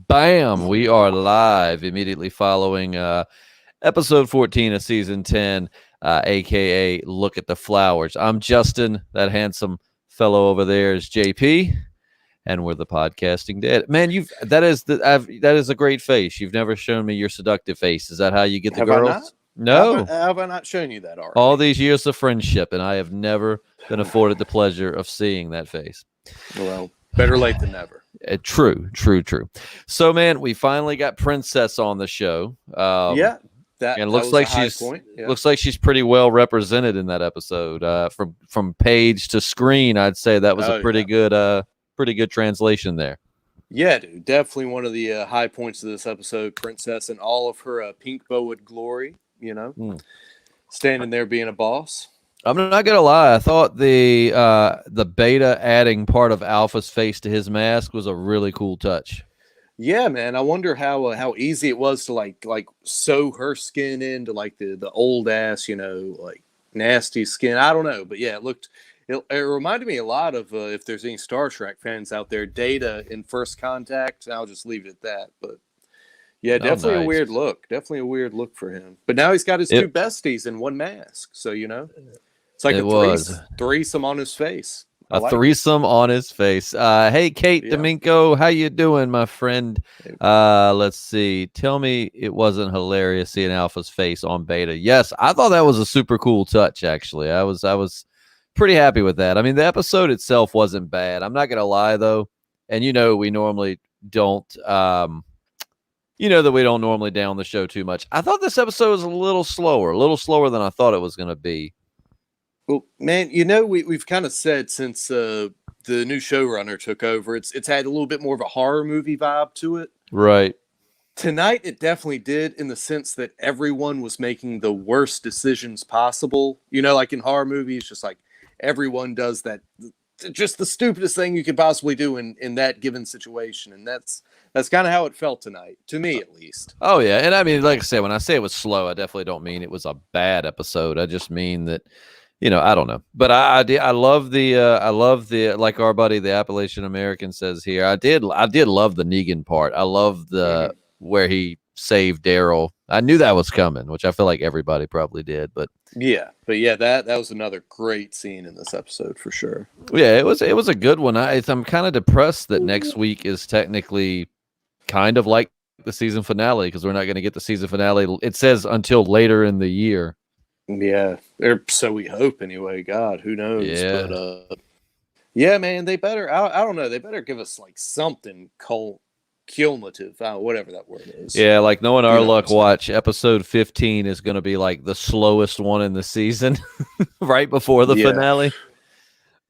Bam! We are live immediately following episode 14 of season 10, aka Look at the Flowers. I'm Justin. That handsome fellow over there is JP, and we're the podcasting dead. Man, that is a great face. You've never shown me your seductive face. Is that how you get the Have I not? girls? No. Have I not shown you that already? All these years of friendship, and I have never been afforded the pleasure of seeing that face. Well, better late than never. True. So, man, we finally got Princess on the show. Yeah, and it looks like she's pretty well represented in that episode. From page to screen, I'd say that was a pretty good translation there. Yeah, dude, definitely one of the high points of this episode. Princess in all of her pink boa'd glory. Standing there being a boss. I'm not gonna lie. I thought the beta adding part of Alpha's face to his mask was a really cool touch. Yeah, man. I wonder how easy it was to like sew her skin into like the old ass, like nasty skin. I don't know, but yeah, it reminded me a lot of if there's any Star Trek fans out there, Data in First Contact. I'll just leave it at that, but. Yeah, definitely a weird look. Definitely a weird look for him. But now he's got his two besties in one mask. So, it's like a threesome on his face. Threesome on his face. Hey, Kate Domingo, how you doing, my friend? Let's see. Tell me it wasn't hilarious seeing Alpha's face on beta. Yes, I thought that was a super cool touch, actually. I was pretty happy with that. I mean, the episode itself wasn't bad. I'm not going to lie, though. And we normally don't... that we don't normally down the show too much. I thought this episode was a little slower than I thought it was going to be. Well, man, we've kind of said since the new showrunner took over, it's had a little bit more of a horror movie vibe to it. Right. Tonight, it definitely did in the sense that everyone was making the worst decisions possible. Like in horror movies, just like everyone does that, just the stupidest thing you could possibly do in that given situation. And that's kind of how it felt tonight, to me at least. Oh, yeah. And I mean, like I said, when I say it was slow, I definitely don't mean it was a bad episode. I just mean that, I don't know. But I love the like our buddy, the Appalachian American says here, I did love the Negan part. I love where he saved Daryl. I knew that was coming, which I feel like everybody probably did. But that was another great scene in this episode for sure. Yeah, it was a good one. I'm kind of depressed that next week is technically kind of like the season finale because we're not going to get the season finale. It says until later in the year. Yeah, or so we hope anyway. God, who knows? Yeah, but yeah, man, they better. I don't know. They better give us like something cumulative, whatever that word is. Yeah, like knowing our luck, watch episode 15 is going to be like the slowest one in the season, right before the finale.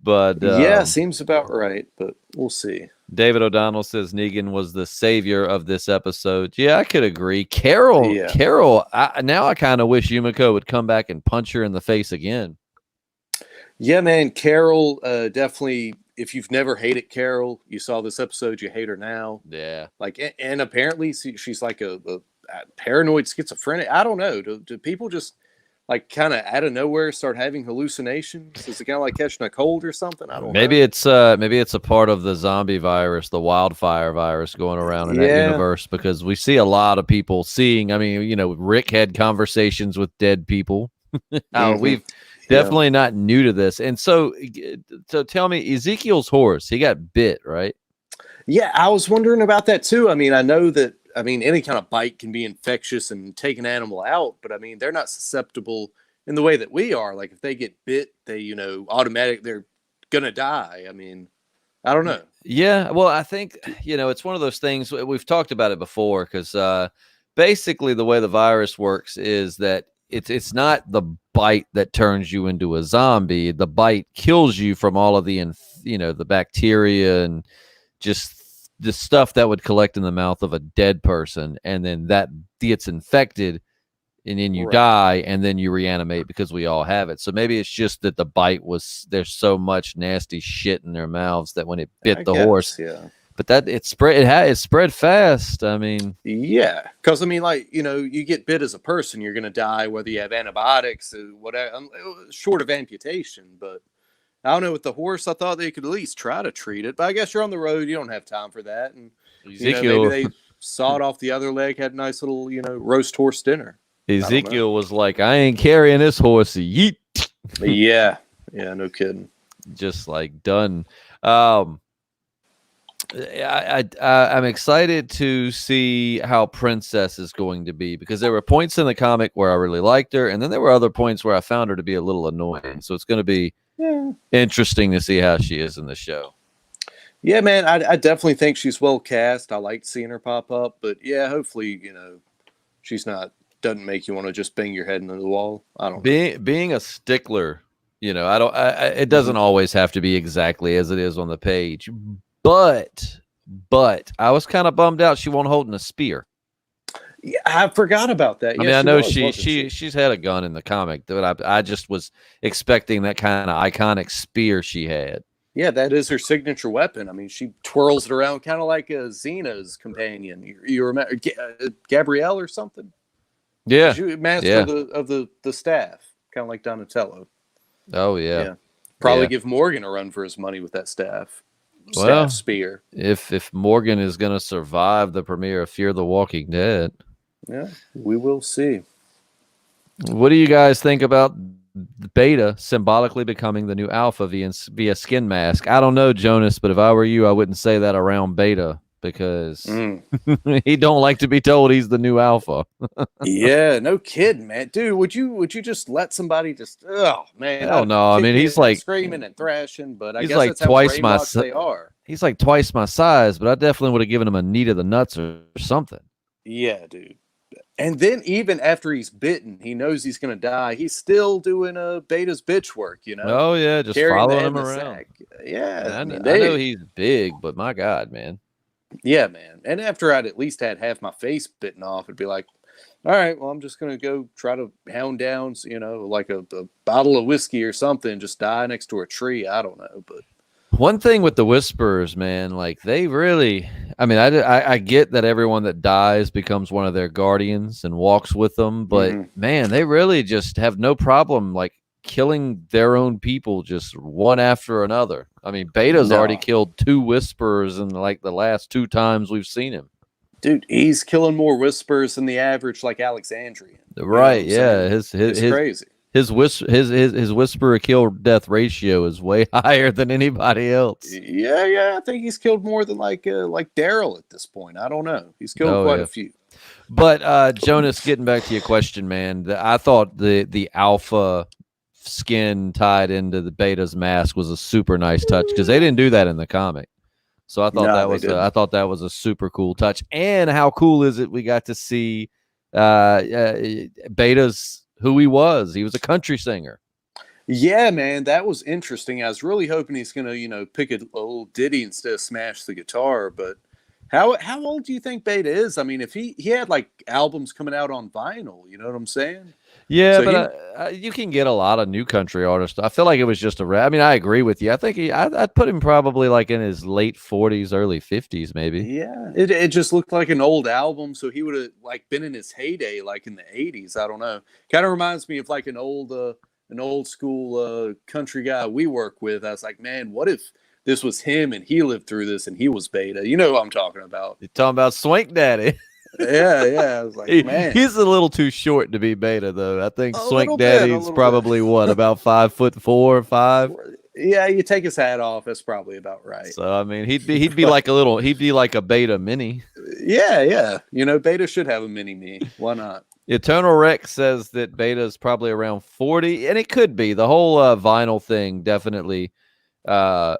But seems about right. But we'll see. David O'Donnell says Negan was the savior of this episode. Yeah, I could agree. Carol, now I kind of wish Yumiko would come back and punch her in the face again. Yeah, man, Carol, definitely. If you've never hated Carol, you saw this episode, you hate her now. Yeah. Like, and apparently she's like a paranoid schizophrenic. I don't know. Do people just like kind of out of nowhere start having hallucinations? Is it kind of like catching a cold or something? I don't know. Maybe it's a part of the zombie virus, the wildfire virus going around in that universe, because we see a lot of people seeing. I mean, Rick had conversations with dead people. We've definitely not new to this. And so tell me, Ezekiel's horse, he got bit, right? Yeah, I was wondering about that too. I mean, I know that. I mean, any kind of bite can be infectious and take an animal out, but I mean, they're not susceptible in the way that we are. Like if they get bit, they, they're going to die. I mean, I don't know. Yeah. Well, I think, it's one of those things we've talked about it before because basically the way the virus works is that it's not the bite that turns you into a zombie. The bite kills you from all of the, the bacteria and just the stuff that would collect in the mouth of a dead person, and then that gets infected, and then you die, and then you reanimate because we all have it. So maybe it's just that the bite there's so much nasty shit in their mouths that when it bit the horse, but that it spread fast. I mean, yeah, because I mean, like you get bit as a person, you're gonna die whether you have antibiotics or whatever, short of amputation, but. I don't know, with the horse, I thought they could at least try to treat it, but I guess you're on the road, you don't have time for that. And Ezekiel, maybe sawed off the other leg, had a nice little, roast horse dinner. Ezekiel was like, I ain't carrying this horse. Yeet. Yeah. Yeah, no kidding. Just like done. I'm excited to see how Princess is going to be, because there were points in the comic where I really liked her, and then there were other points where I found her to be a little annoying. So it's going to be interesting to see how she is in the show. Yeah, man, I definitely think she's well cast. I liked seeing her pop up, but yeah, hopefully, she's doesn't make you want to just bang your head into the wall. I don't know. Being a stickler, it doesn't always have to be exactly as it is on the page, but I was kind of bummed out she wasn't holding a spear. Yeah, I forgot about that. I mean, I know she's had a gun in the comic, but I just was expecting that kind of iconic spear she had. Yeah, that is her signature weapon. I mean, she twirls it around kind of like a Xena's companion. You remember Gabrielle or something? Yeah, master of the staff, kind of like Donatello. Oh yeah. Probably give Morgan a run for his money with that staff spear. If Morgan is going to survive the premiere of Fear the Walking Dead, yeah, we will see. What do you guys think about Beta symbolically becoming the new Alpha via skin mask? I don't know, Jonas, but if I were you, I wouldn't say that around Beta, because he don't like to be told he's the new Alpha. Yeah, no kidding, man. Dude, would you just let somebody just? Oh man, hell no. I mean, he's like screaming and thrashing, but I guess like that's twice my they are. He's like twice my size, but I definitely would have given him a knee to the nuts or something. Yeah, dude. And then even after he's bitten, he knows he's going to die. He's still doing Beta's bitch work, Oh yeah, just following him around. Sack. Yeah, I know he's big, but my God, man. Yeah, man. And after I'd at least had half my face bitten off, it'd be like, all right, well, I'm just going to go try to hound down, like a bottle of whiskey or something, just die next to a tree. I don't know, but. One thing with the Whisperers, man, like they really, I mean, I get that everyone that dies becomes one of their guardians and walks with them, but man, they really just have no problem like killing their own people just one after another. I mean, Beta's already killed 2 Whisperers in like the last 2 times we've seen him. Dude, he's killing more Whisperers than the average like Alexandrian. Right? Yeah, it's crazy. His Whisperer kill death ratio is way higher than anybody else. Yeah. I think he's killed more than like Daryl at this point. I don't know. He's killed quite a few. But Jonas, getting back to your question, man, I thought the Alpha skin tied into the Beta's mask was a super nice touch, because they didn't do that in the comic. So I thought that was a super cool touch. And how cool is it we got to see Beta's who he was. He was a country singer. Yeah, man, that was interesting. I was really hoping he's gonna, pick a little ditty instead of smash the guitar. But how old do you think Beta is? I mean, if he had like albums coming out on vinyl, you know what I'm saying? Yeah, so but you can get a lot of new country artists. I feel like it was just I mean, I agree with you. I think I'd put him probably like in his late 40s, early 50s, maybe. Yeah, it just looked like an old album, so he would have like been in his heyday, like in the 80s. I don't know. Kind of reminds me of like an old school country guy we work with. I was like, man, what if this was him and he lived through this and he was Beta? You know what I'm talking about? You're talking about Swank Daddy. Yeah. I was like, man, he's a little too short to be Beta, though. I think Swank Daddy's probably what, about 5'4" or 5. Yeah, you take his hat off, that's probably about right. So I mean, he'd be like a Beta mini. Yeah. Beta should have a mini me. Why not? Eternal Rex says that Beta is probably around 40, and it could be. The whole vinyl thing definitely. I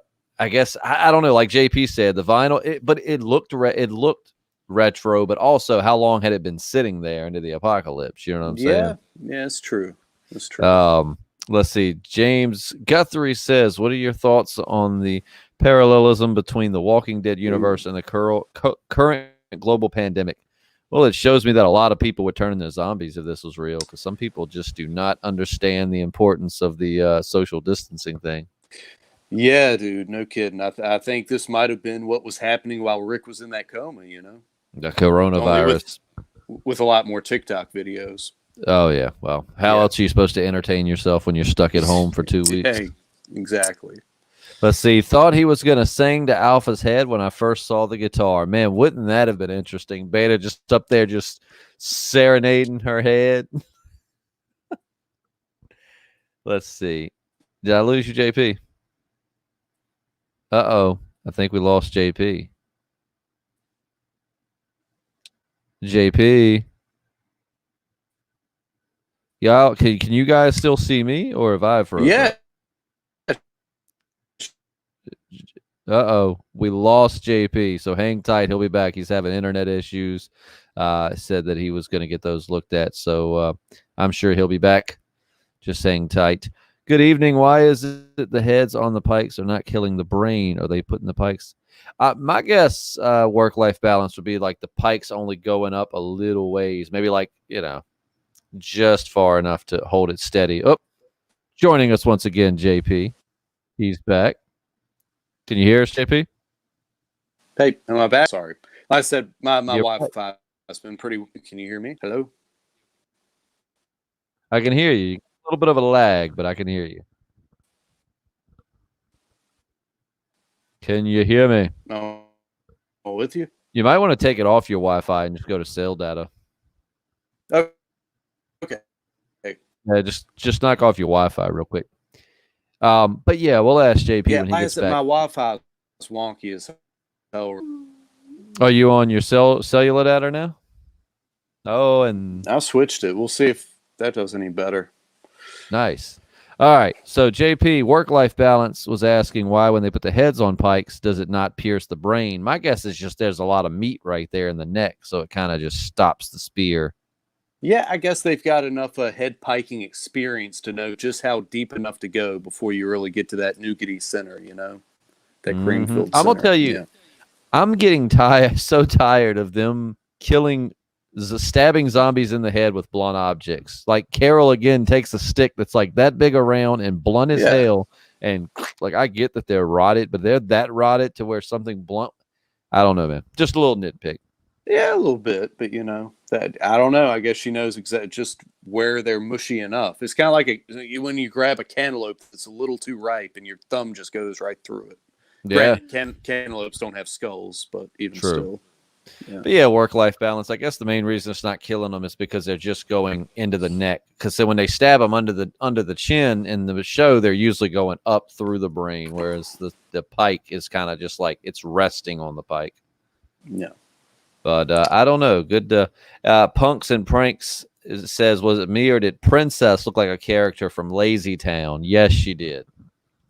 guess I don't know. Like JP said, the vinyl, but it looked retro, but also how long had it been sitting there into the apocalypse? You know what I'm saying? Yeah, it's true. It's true. Let's see. James Guthrie says, what are your thoughts on the parallelism between the Walking Dead universe and the current global pandemic? Well, it shows me that a lot of people would turn into zombies if this was real, because some people just do not understand the importance of the social distancing thing. Yeah, dude, no kidding. I think this might have been what was happening while Rick was in that coma, The coronavirus. With a lot more TikTok videos. Oh, yeah. Well, how else are you supposed to entertain yourself when you're stuck at home for 2 weeks? Hey, exactly. Let's see. Thought he was going to sing to Alpha's head when I first saw the guitar. Man, wouldn't that have been interesting? Beta just up there just serenading her head. Let's see. Did I lose you, JP? Uh-oh. I think we lost JP. JP. Y'all, can you guys still see me, or have I frozen? Yeah. Uh-oh. We lost JP, so hang tight. He'll be back. He's having internet issues. Said that he was going to get those looked at, so I'm sure he'll be back. Just hang tight. Good evening. Why is it the heads on the pikes are not killing the brain? Are they putting the pikes? My guess, work-life balance would be like the pikes only going up a little ways, maybe like, just far enough to hold it steady. Oh, joining us once again, JP. He's back. Can you hear us, JP? Hey, am I back? Sorry. Like I said, my Wi-Fi has been pretty. Can you hear me? Hello? I can hear you. A little bit of a lag, but I can hear you. Can you hear me? Oh, with you? You might want to take it off your Wi-Fi and just go to cell data. Oh, okay. Yeah, just knock off your Wi-Fi real quick. But yeah, we'll ask JP when he gets back. My Wi-Fi is wonky as hell. Are you on your cellular data now? Oh, and I switched it. We'll see if that does any better. Nice. All right. So JP, work-life balance, was asking why when they put the heads on pikes, does it not pierce the brain? My guess is just there's a lot of meat right there in the neck, so it kind of just stops the spear. Yeah, I guess they've got enough head piking experience to know just how deep enough to go before you really get to that nougaty center, that cream-filled center. I'm going to tell you, I'm getting so tired of them stabbing zombies in the head with blunt objects. Like Carol again takes a stick that's like that big around and blunt as hell, and like I get that they're rotted, but they're that rotted to where something blunt. I don't know, man. Just a little nitpick. Yeah, a little bit, but that I don't know. I guess she knows exactly just where they're mushy enough. It's kind of like when you grab a cantaloupe that's a little too ripe and your thumb just goes right through it. Yeah, cantaloupes don't have skulls, but even still. Yeah. But yeah, work-life balance. I guess the main reason it's not killing them is because they're just going into the neck. Because when they stab them under the chin in the show, they're usually going up through the brain, whereas the pike is kind of just like it's resting on the pike. Yeah. But I don't know. Good. Punks and Pranks says, was it me or did Princess look like a character from Lazy Town? Yes, she did.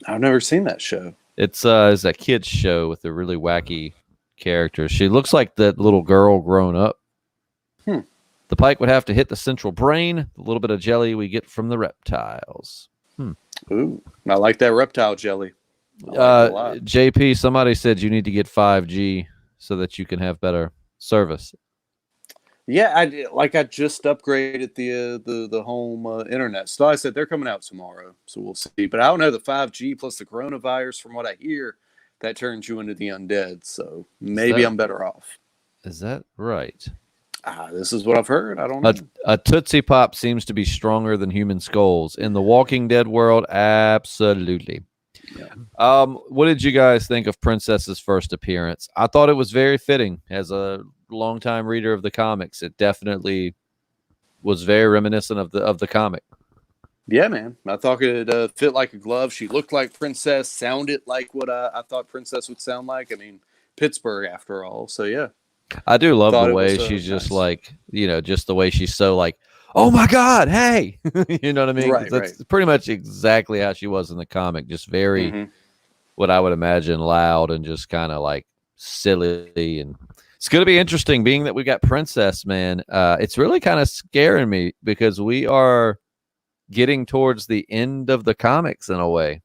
I've never seen that show. It's a kid's show with a really wacky character. She looks like that little girl grown up. The pike would have to hit the central brain, a little bit of jelly we get from the reptiles. Ooh, I like that reptile jelly. I like it a lot. JP, somebody said you need to get 5G so that you can have better service. Yeah, I just upgraded the home internet. So I said they're coming out tomorrow, so we'll see. But I don't know, the 5G plus the coronavirus, from what I hear, that turns you into the undead. So maybe I'm better off. Is that right? This is what I've heard. I don't know. A Tootsie Pop seems to be stronger than human skulls. In the Walking Dead world, absolutely. Yeah. What did you guys think of Princess's first appearance? I thought it was very fitting. As a longtime reader of the comics, it definitely was very reminiscent of the comic. Yeah, man. I thought it fit like a glove. She looked like Princess, sounded like what I thought Princess would sound like. I mean, Pittsburgh after all. So yeah. I do love the way she's just like, just the way she's so like, oh my God, hey, you know what I mean? Right, that's pretty much exactly how she was in the comic. Just very, what I would imagine, loud and just kind of like silly. And it's going to be interesting being that we got Princess, man. It's really kind of scaring me because we are getting towards the end of the comics in a way.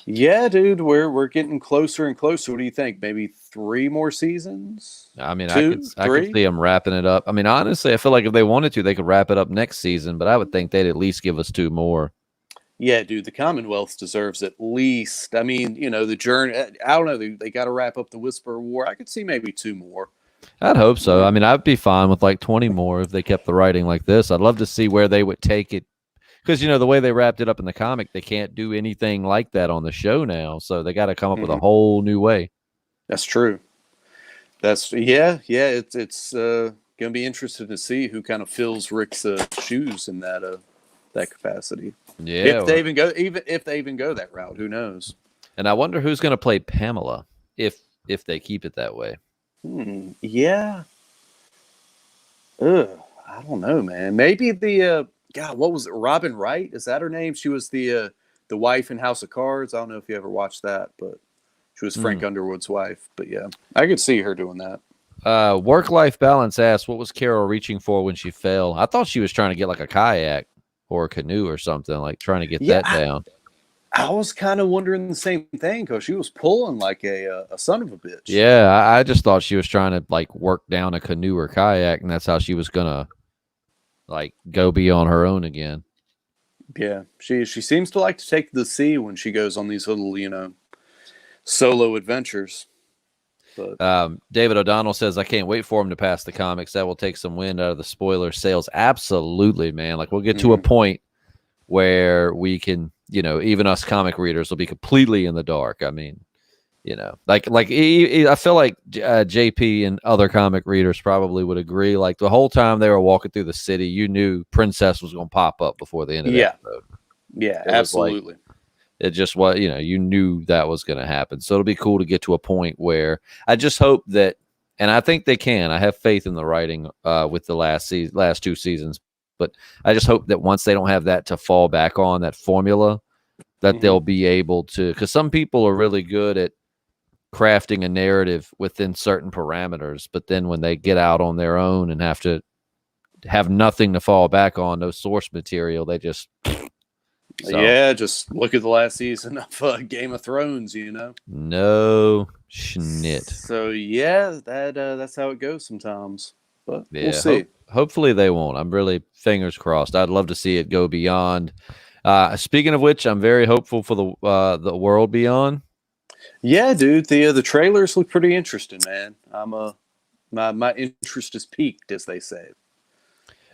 Yeah, dude, we're getting closer and closer. What do you think? Maybe 3 more seasons? I mean, I could see them wrapping it up. I mean, honestly, I feel like if they wanted to, they could wrap it up next season, but I would think they'd at least give us 2 more. Yeah, dude, the Commonwealth deserves at least. I mean, the journey. I don't know. They got to wrap up the Whisper War. I could see maybe 2 more. I'd hope so. I mean, I'd be fine with like 20 more if they kept the writing like this. I'd love to see where they would take it. because the way they wrapped it up in the comic, they can't do anything like that on the show now. So they got to come up with a whole new way. That's true. It's gonna be interesting to see who kind of fills Rick's shoes in that capacity. Yeah, if they even go that route, who knows? And I wonder who's going to play Pamela if they keep it that way. Yeah. I don't know, man. Maybe the God, what was it? Robin Wright? Is that her name? She was the wife in House of Cards. I don't know if you ever watched that, but she was Frank Underwood's wife. But yeah, I could see her doing that. Work-life balance asks, what was Carol reaching for when she fell? I thought she was trying to get like a kayak or a canoe or something, like trying to get that down. I was kind of wondering the same thing because she was pulling like a son of a bitch. Yeah, I just thought she was trying to like work down a canoe or kayak, and that's how she was gonna like go be on her own again. Yeah, she seems to like to take the sea when she goes on these little solo adventures. But David O'Donnell says, I can't wait for him to pass the comics. That will take some wind out of the spoiler sales. Absolutely, man. Like we'll get to a point where we can, even us comic readers will be completely in the dark. I mean, like I feel like JP and other comic readers probably would agree. Like the whole time they were walking through the city, you knew Princess was going to pop up before the end of the episode. Yeah, absolutely. It just was, you knew that was going to happen. So it'll be cool to get to a point where I just hope that, and I think they can. I have faith in the writing with the last two seasons. But I just hope that once they don't have that to fall back on, that formula, that they'll be able to, because some people are really good at crafting a narrative within certain parameters, but then when they get out on their own and have to have nothing to fall back on, no source material, they just just look at the last season of Game of Thrones, no schnit. So that's how it goes sometimes, but we'll see. Hopefully they won't. I'm really fingers crossed. I'd love to see it go beyond. Speaking of which, I'm very hopeful for the World Beyond. Yeah, dude. The trailers look pretty interesting, man. My interest is peaked, as they say.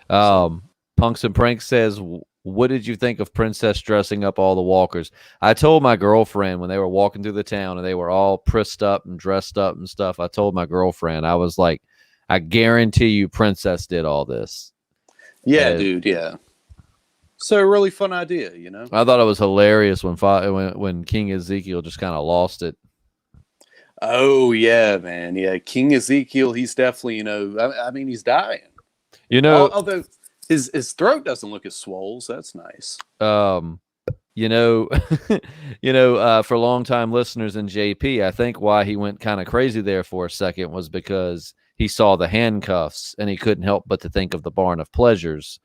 Punks and Pranks says, what did you think of Princess dressing up all the walkers? I told my girlfriend when they were walking through the town and they were all prissed up and dressed up and stuff. I told my girlfriend, I was like, I guarantee you Princess did all this. Yeah, dude. Yeah. So a really fun idea, I thought it was hilarious when King Ezekiel just kind of lost it. Oh yeah, man. Yeah, King Ezekiel, he's definitely, I mean, he's dying. Although his throat doesn't look as swole, so that's nice. For long-time listeners in JP, I think why he went kind of crazy there for a second was because he saw the handcuffs and he couldn't help but to think of the Barn of Pleasures.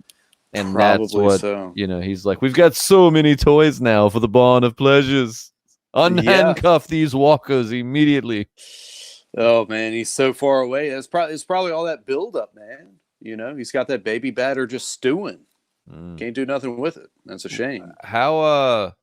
And probably that's what, he's like, we've got so many toys now for the Barn of Pleasures. Unhandcuff these walkers immediately. Oh, man, he's so far away. It's probably all that buildup, man. He's got that baby batter just stewing. Can't do nothing with it. That's a shame. How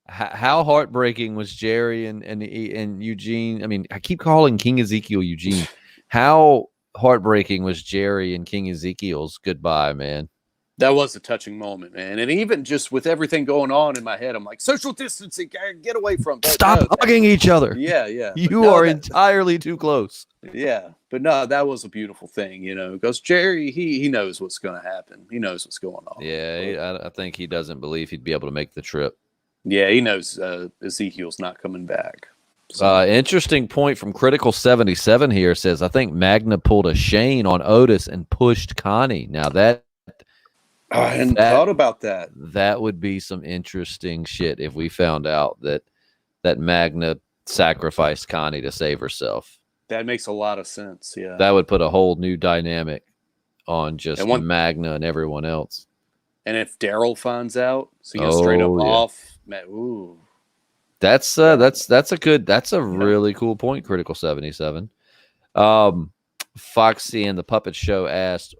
heartbreaking was Jerry and Eugene? I mean, I keep calling King Ezekiel Eugene. How heartbreaking was Jerry and King Ezekiel's goodbye, man? That was a touching moment, man. And even just with everything going on in my head, I'm like, social distancing, get away from them. Stop hugging each other. Yeah. You are entirely too close. Yeah. But no, that was a beautiful thing, because Jerry, he knows what's going to happen. He knows what's going on. Yeah, I think he doesn't believe he'd be able to make the trip. Yeah, he knows Ezekiel's not coming back. So. Interesting point from Critical 77 here says, I think Magna pulled a Shane on Otis and pushed Connie. Now I hadn't thought about that. That would be some interesting shit if we found out that Magna sacrificed Connie to save herself. That makes a lot of sense, yeah. That would put a whole new dynamic on just Magna and everyone else. And if Daryl finds out, so he goes straight up off, man, ooh. That's a really cool point, Critical 77. Foxy and the Puppet Show asked,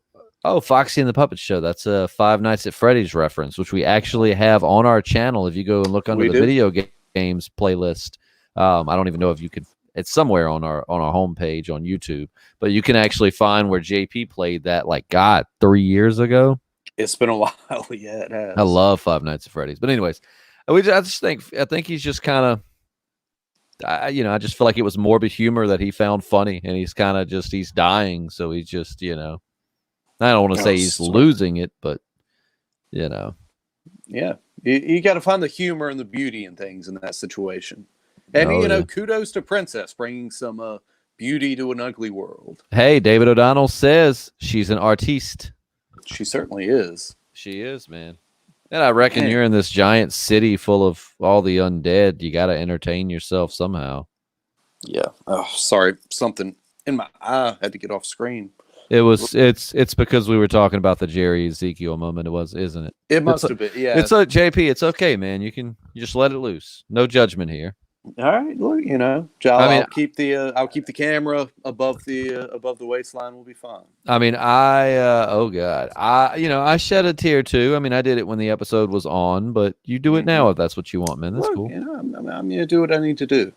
Foxy and the Puppet Show, that's a Five Nights at Freddy's reference, which we actually have on our channel. If you go and look under the video games playlist, I don't even know if you could, it's somewhere on our homepage on YouTube, but you can actually find where JP played that 3 years ago. It's been a while. Yeah, it has. I love Five Nights at Freddy's. But anyways, I think he's just kind of, I just feel like it was morbid humor that he found funny, and he's kind of just he's dying, so he's just I don't want to say he's losing it, but yeah, you got to find the humor and the beauty in things in that situation. And kudos to Princess bringing some beauty to an ugly world. Hey, David O'Donnell says she's an artiste. She certainly is. She is, man. And I reckon you're in this giant city full of all the undead. You got to entertain yourself somehow. Yeah. Oh, sorry. Something in my eye had to get off screen. It's because we were talking about the Jerry Ezekiel moment. It was, isn't it? It must have been. Yeah. It's JP. It's okay, man. You just let it loose. No judgment here. All right. Well, I'll keep the camera above the waistline. We'll be fine. I mean, oh God, I shed a tear too. I mean, I did it when the episode was on, but you do it now if that's what you want, man. That's cool. I'm gonna do what I need to do.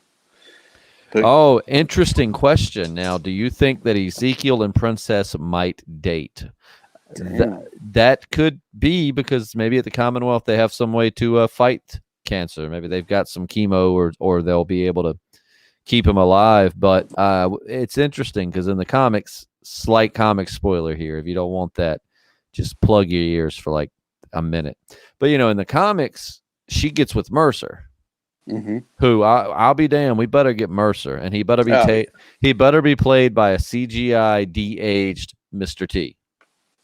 Oh, interesting question. Now, do you think that Ezekiel and Princess might date? That could be because maybe at the Commonwealth they have some way to fight cancer. Maybe they've got some chemo or they'll be able to keep him alive. But it's interesting because in the comics, slight comic spoiler here. If you don't want that, just plug your ears for like a minute. But, in the comics, she gets with Mercer. Mm-hmm. Who I'll be damned, we better get Mercer, and he better be played by a CGI de-aged Mr. T.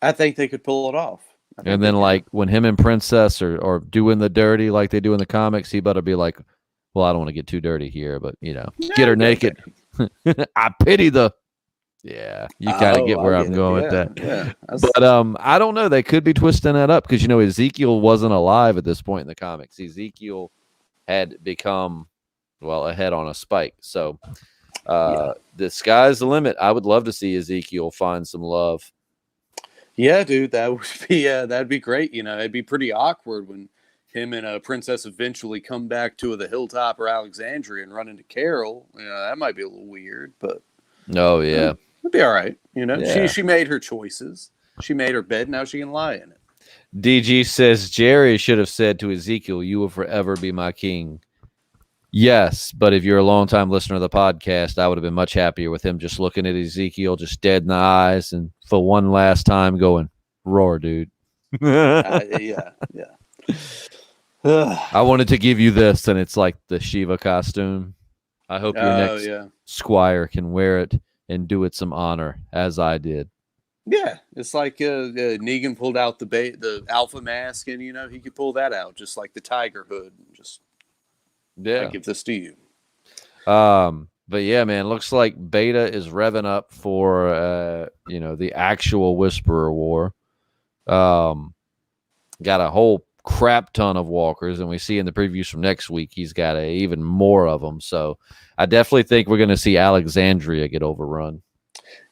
I think they could pull it off. And then like when him and Princess are doing the dirty like they do in the comics, he better be like, well, I don't want to get too dirty here, but get her naked. I pity you gotta get where I'm going with that. Yeah. But I don't know. They could be twisting that up because Ezekiel wasn't alive at this point in the comics. Ezekiel had become, a head on a spike. So the sky's the limit. I would love to see Ezekiel find some love. Yeah, dude, that'd be great. It'd be pretty awkward when him and Princess eventually come back to the Hilltop or Alexandria and run into Carol. That might be a little weird, but it'd be all right. Yeah. She made her choices. She made her bed. Now she can lie in it. DG says Jerry should have said to Ezekiel, "You will forever be my king." Yes, but if you're a longtime listener of the podcast, I would have been much happier with him just looking at Ezekiel, just dead in the eyes, and for one last time going, "Roar, dude." Yeah. I wanted to give you this, and it's like the Shiva costume. I hope your next squire can wear it and do it some honor, as I did. Yeah, it's like Negan pulled out the alpha mask, and he could pull that out just like the tiger hood. I give this to you. But yeah, man, looks like Beta is revving up for the actual Whisperer War. Got a whole crap ton of walkers, and we see in the previews from next week he's got even more of them. So I definitely think we're going to see Alexandria get overrun.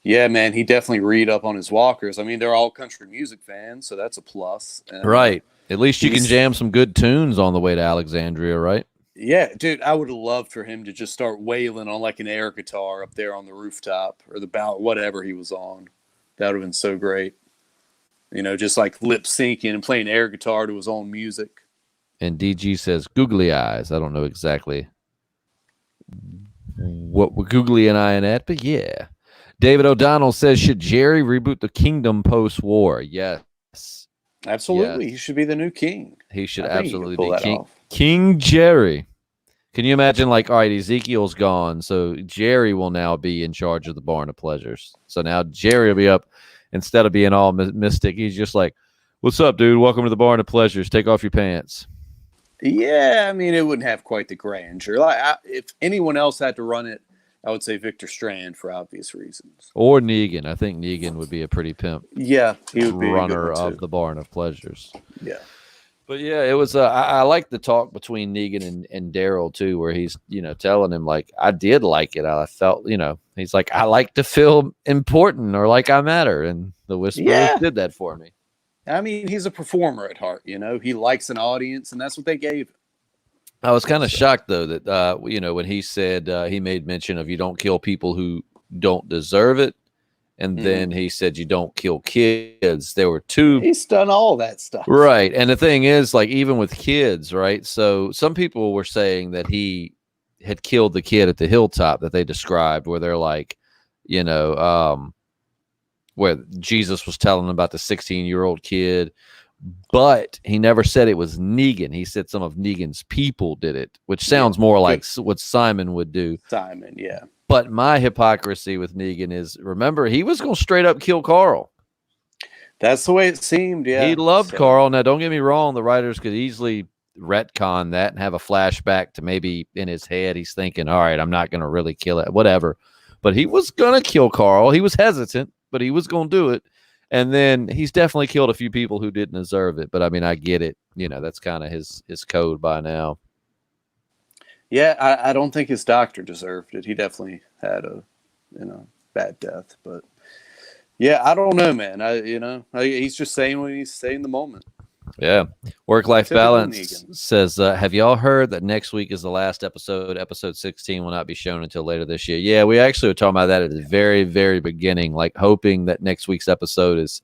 Yeah, man, he definitely read up on his walkers. I mean, they're all country music fans, so that's a plus. And, right. At least you can jam some good tunes on the way to Alexandria, right? Yeah, dude, I would have loved for him to just start wailing on like an air guitar up there on the rooftop or the bow, whatever he was on. That would have been so great. Just like lip syncing and playing air guitar to his own music. And DG says googly eyes. I don't know exactly what we're googly and eyeing at, but yeah. David O'Donnell says, should Jerry reboot the kingdom post-war? Yes. Absolutely. Yes. He should be the new king. He should absolutely be King Jerry. Can you imagine, all right, Ezekiel's gone, so Jerry will now be in charge of the Barn of Pleasures. So now Jerry will be up. Instead of being all mystic, he's just like, what's up, dude? Welcome to the Barn of Pleasures. Take off your pants. Yeah, I mean, it wouldn't have quite the grandeur. If anyone else had to run it, I would say Victor Strand for obvious reasons. Or Negan. I think Negan would be a pretty pimp. Yeah, he would be runner of the Barn of Pleasures. Yeah. But yeah, it was. I like the talk between Negan and Daryl too, where he's telling him like, I did like it. I felt he's like, I like to feel important or like I matter, and the Whisperers did that for me. I mean, he's a performer at heart. He likes an audience, and that's what they gave him. I was kind of shocked though that when he said he made mention of you don't kill people who don't deserve it, And then he said, you don't kill kids. There were two. He's done all that stuff. Right. And the thing is, like, even with kids, right? So some people were saying that he had killed the kid at the hilltop that they described, where they're like, you know, where Jesus was telling them about the 16-year-old kid. But he never said it was Negan. He said some of Negan's people did it, which sounds more like what Simon would do. Simon, yeah. But my hypocrisy with Negan is, remember, he was going to straight up kill Carl. That's the way it seemed, yeah. He loved Carl. Now, don't get me wrong. The writers could easily retcon that and have a flashback to maybe in his head he's thinking, all right, I'm not going to really kill it, whatever. But he was going to kill Carl. He was hesitant, but he was going to do it. And then he's definitely killed a few people who didn't deserve it. But, I mean, I get it. You know, that's kind of his code by now. Yeah, I don't think his doctor deserved it. He definitely had a, bad death. But, yeah, I don't know, man. He's just saying what he's saying in the moment. Yeah. Work-life balance says, have y'all heard that next week is the last episode? Episode 16 will not be shown until later this year. Yeah, we actually were talking about that at the very, very beginning, like hoping that next week's episode is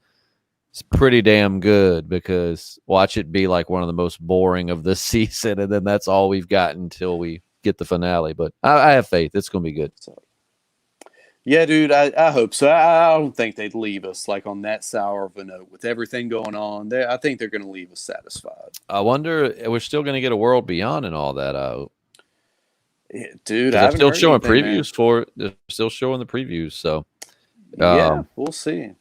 pretty damn good, because watch it be like one of the most boring of this season, and then that's all we've got until we get the finale. But I have faith. It's going to be good. Yeah, dude, I hope so. I don't think they'd leave us like on that sour of a note with everything going on. I think they're going to leave us satisfied. I wonder, we're still going to get a World Beyond and all that. I hope. Yeah, dude, they're still showing previews for it. They're still showing the previews. So, yeah, we'll see.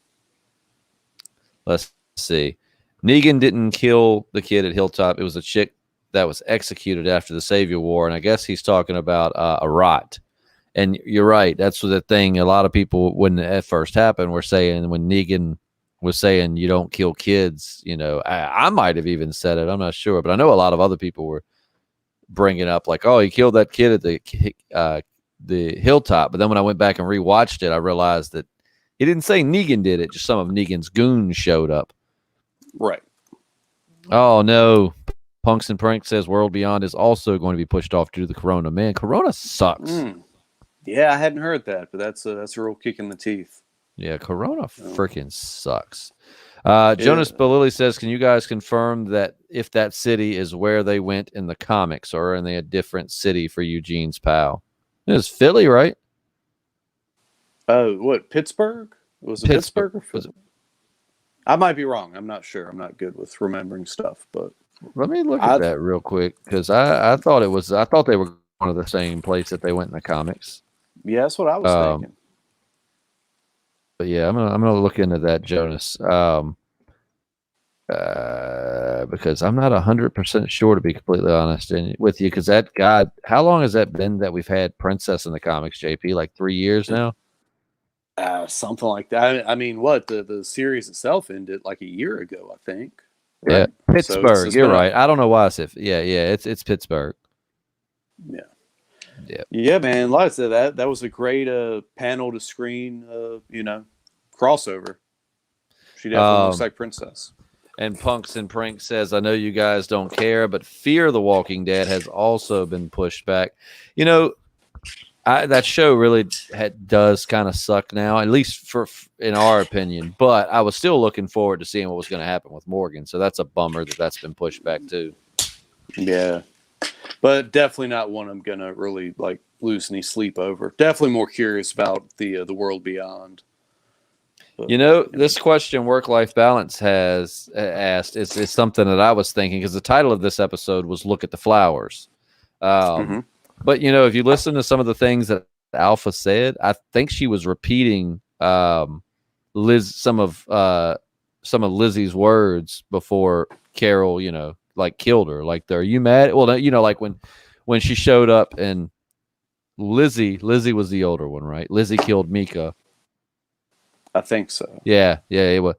Let's see. Negan didn't kill the kid at Hilltop. It was a chick that was executed after the Savior War, and I guess he's talking about a rot. And you're right. That's the thing. A lot of people, when it first happened, were saying, when Negan was saying you don't kill kids, I might have even said it. I'm not sure. But I know a lot of other people were bringing up like, oh, he killed that kid at the Hilltop. But then when I went back and rewatched it, I realized that he didn't say Negan did it. Just some of Negan's goons showed up. Right. Oh, no. Punks and Prank says World Beyond is also going to be pushed off due to the Corona. Man, Corona sucks. Yeah, I hadn't heard that, but that's a real kick in the teeth. Yeah, Corona freaking sucks. Jonas Belili says, can you guys confirm that if that city is where they went in the comics, or are they a different city for Eugene's pal? It was Philly, right? Oh, what, Pittsburgh? Was it Pittsburgh? I might be wrong. I'm not sure. I'm not good with remembering stuff, but let me look at that real quick, because I thought they were one of the same place that they went in the comics. Yeah, that's what I was thinking. But yeah, I'm gonna look into that, Jonas. Because I'm not 100% sure, to be completely honest with you. Because how long has that been that we've had Princess in the comics, JP? Like 3 years now. Something like that. I mean, what the series itself ended like a year ago, I think. Right? Yeah, Pittsburgh. So you're right. I don't know why I said. Yeah. It's Pittsburgh. Yeah, man. Like I said, that was a great panel to screen, crossover. She definitely looks like Princess. And Punks and Prank says, I know you guys don't care, but Fear the Walking Dead has also been pushed back. That show really does kind of suck now, at least in our opinion. But I was still looking forward to seeing what was going to happen with Morgan. So that's a bummer that's been pushed back too. Yeah. But definitely not one I'm going to really lose any sleep over. Definitely more curious about the World Beyond. But, this question Work-Life Balance has asked is something that I was thinking, because the title of this episode was Look at the Flowers. But, if you listen to some of the things that Alpha said, I think she was repeating some of Lizzie's words before Carol, killed her. Like, are you mad? Well, like when she showed up, and Lizzie was the older one, right? Lizzie killed Mika. I think so. Yeah. It was,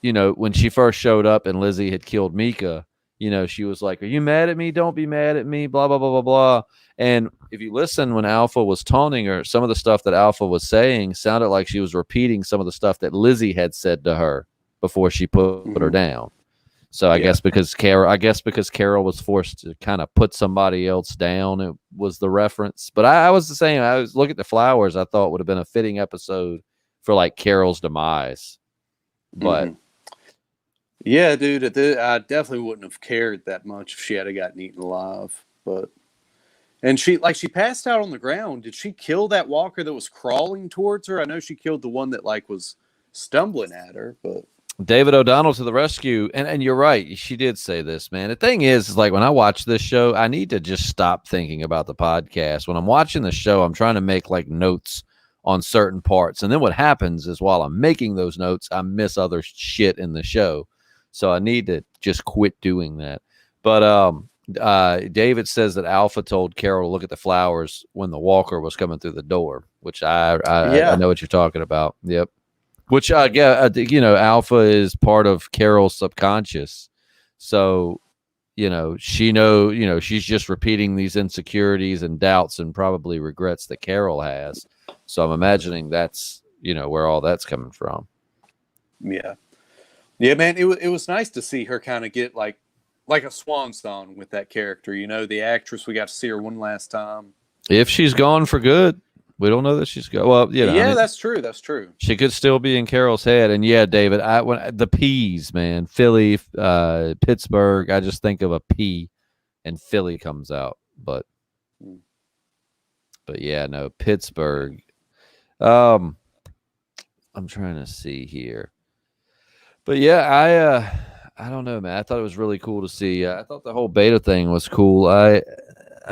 when she first showed up and Lizzie had killed Mika, she was like, are you mad at me? Don't be mad at me, blah, blah, blah, blah, blah. And if you listen, when Alpha was taunting her, some of the stuff that Alpha was saying sounded like she was repeating some of the stuff that Lizzie had said to her before she put her down. So I guess because Carol was forced to kind of put somebody else down, it was the reference. But I was the same. I was looking at the flowers. I thought would have been a fitting episode for like Carol's demise. But yeah, dude, I definitely wouldn't have cared that much if she had gotten eaten alive. But and she passed out on the ground. Did she kill that walker that was crawling towards her? I know she killed the one that like was stumbling at her, but David O'Donnell to the rescue. And you're right. She did say this, man. The thing is like when I watch this show, I need to just stop thinking about the podcast. When I'm watching the show, I'm trying to make like notes on certain parts. And then what happens is while I'm making those notes, I miss other shit in the show. So I need to just quit doing that. But David says that Alpha told Carol to look at the flowers when the walker was coming through the door, which I know what you're talking about. Yep. Which Alpha is part of Carol's subconscious. So, she's just repeating these insecurities and doubts and probably regrets that Carol has. So I'm imagining that's, where all that's coming from. Yeah. Yeah, man, it was nice to see her kind of get like a swan song with that character. The actress, we got to see her one last time. If she's gone for good. We don't know that she's gone. Well, that's true. That's true. She could still be in Carol's head. And yeah, David, when the P's, man, Philly, Pittsburgh, I just think of a P and Philly comes out. But yeah, no, Pittsburgh. I'm trying to see here. But yeah, I don't know, man. I thought it was really cool to see. I thought the whole beta thing was cool. I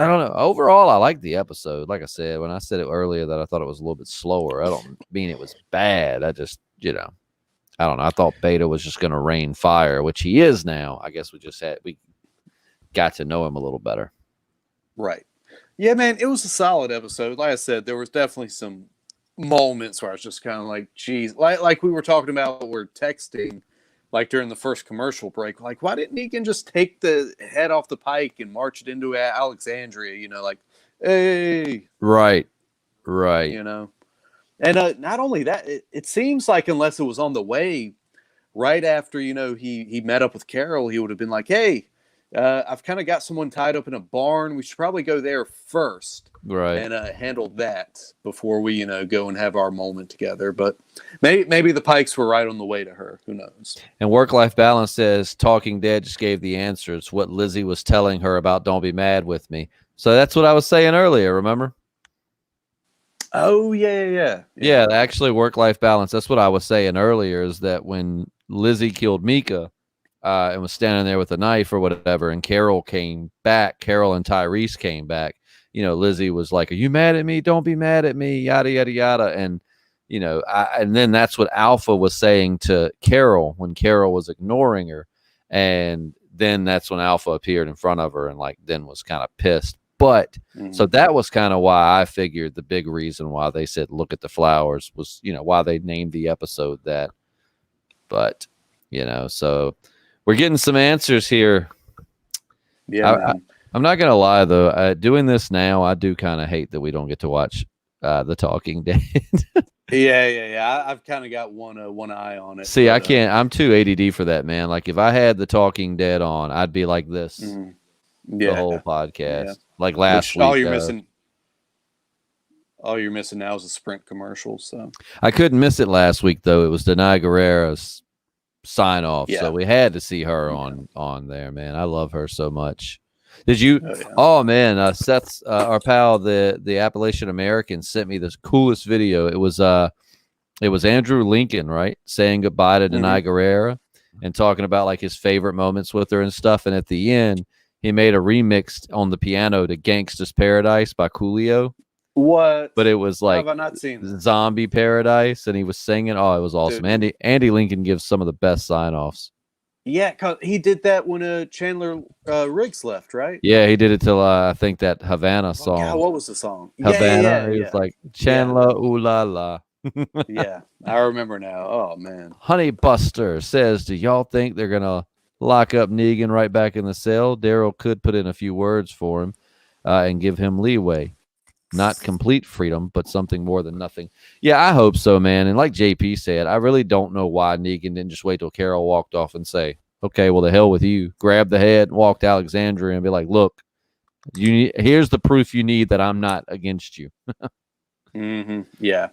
don't know. Overall, I liked the episode. Like I said, when I said it earlier that I thought it was a little bit slower, I don't mean it was bad. I just, I don't know. I thought Beta was just going to rain fire, which he is now. I guess we got to know him a little better. Right. Yeah, man, it was a solid episode. Like I said, there was definitely some moments where I was just kind of like, geez, like we were talking about, we're texting, like during the first commercial break, like, why didn't Negan just take the head off the pike and march it into Alexandria? Like, hey. Right. And not only that, it seems like unless it was on the way, right after, he met up with Carol, he would have been like, hey, I've kind of got someone tied up in a barn. We should probably go there first. Right. And handle that before we, go and have our moment together. But maybe the Pikes were right on the way to her. Who knows? And Work-Life Balance says Talking Dead just gave the answer. It's what Lizzie was telling her about Don't Be Mad With Me. So that's what I was saying earlier, remember? Oh, yeah. Yeah, actually, Work-Life Balance. That's what I was saying earlier, is that when Lizzie killed Mika and was standing there with a knife or whatever, and Carol came back, Carol and Tyrese came back, Lizzie was like, are you mad at me? Don't be mad at me, yada, yada, yada. And, and then that's what Alpha was saying to Carol when Carol was ignoring her. And then that's when Alpha appeared in front of her and then was kind of pissed. But so that was kind of why I figured the big reason why they said, look at the flowers was, why they named the episode that. But, so we're getting some answers here. Yeah. I'm not going to lie, though. Doing this now, I do kind of hate that we don't get to watch The Talking Dead. Yeah. I've kind of got one eye on it. See, I can't. I'm too ADD for that, man. Like, if I had The Talking Dead on, I'd be like this the whole podcast. Yeah. Like last week. All you're missing now is a Sprint commercial. So I couldn't miss it last week, though. It was Denai Guerrera's sign off. Yeah. So we had to see her on there, man. I love her so much. Did you? Oh man, Seth's our pal, the Appalachian American, sent me this coolest video. It was Andrew Lincoln, right, saying goodbye to Denai Guerrera and talking about like his favorite moments with her and stuff. And at the end, he made a remix on the piano to "Gangsta's Paradise" by Coolio. What? But it was like have I not seen Zombie Paradise, and he was singing. Oh, it was awesome. Dude. Andy Lincoln gives some of the best sign-offs. Yeah, cause he did that when Chandler Riggs left, right? Yeah, he did it till I think that Havana song. God, what was the song? Havana. He was like Chandler, ooh la la. Yeah, I remember now. Oh man. Honey Buster says, "Do y'all think they're gonna lock up Negan right back in the cell? Daryl could put in a few words for him and give him leeway." Not complete freedom, but something more than nothing. Yeah, I hope so, man. And like JP said, I really don't know why Negan didn't just wait till Carol walked off and say, okay, well, the hell with you. Grab the head, walk to Alexandria and be like, look, here's the proof you need that I'm not against you. Yeah.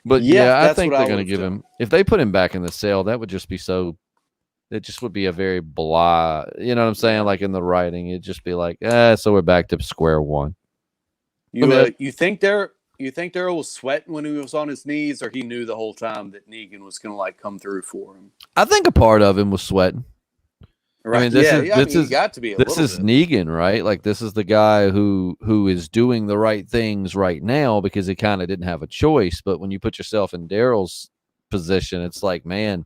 But Yeah, yeah, I that's think what they're I going would to have give done. him. If they put him back in the cell, that would just be so. It just would be a very blah. You know what I'm saying? Yeah. Like in the writing, it'd just be like, so we're back to square one. I You mean, you think Daryl was sweating when he was on his knees, or he knew the whole time that Negan was gonna like come through for him? I think a part of him was sweating. I Right. mean, Yeah, yeah. I mean, he got to be a this little is bit. Negan, right? Like this is the guy who is doing the right things right now because he kind of didn't have a choice. But when you put yourself in Daryl's position, it's like, man,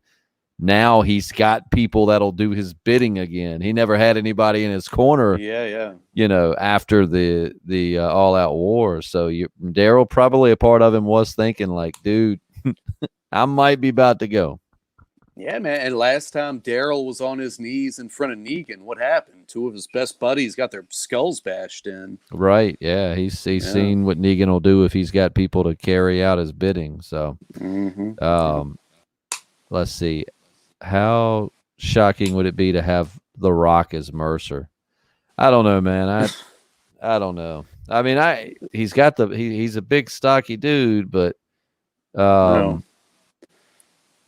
now he's got people that'll do his bidding again. He never had anybody in his corner, Yeah, yeah. after the all out war. So Daryl, probably a part of him was thinking like, dude, I might be about to go. Yeah, man. And last time Daryl was on his knees in front of Negan, what happened? Two of his best buddies got their skulls bashed in. Right. Yeah. He's seen what Negan will do if he's got people to carry out his bidding. So, let's see. How shocking would it be to have The Rock as Mercer? I don't know, man. I don't know. I mean, he's got he's a big stocky dude, but No.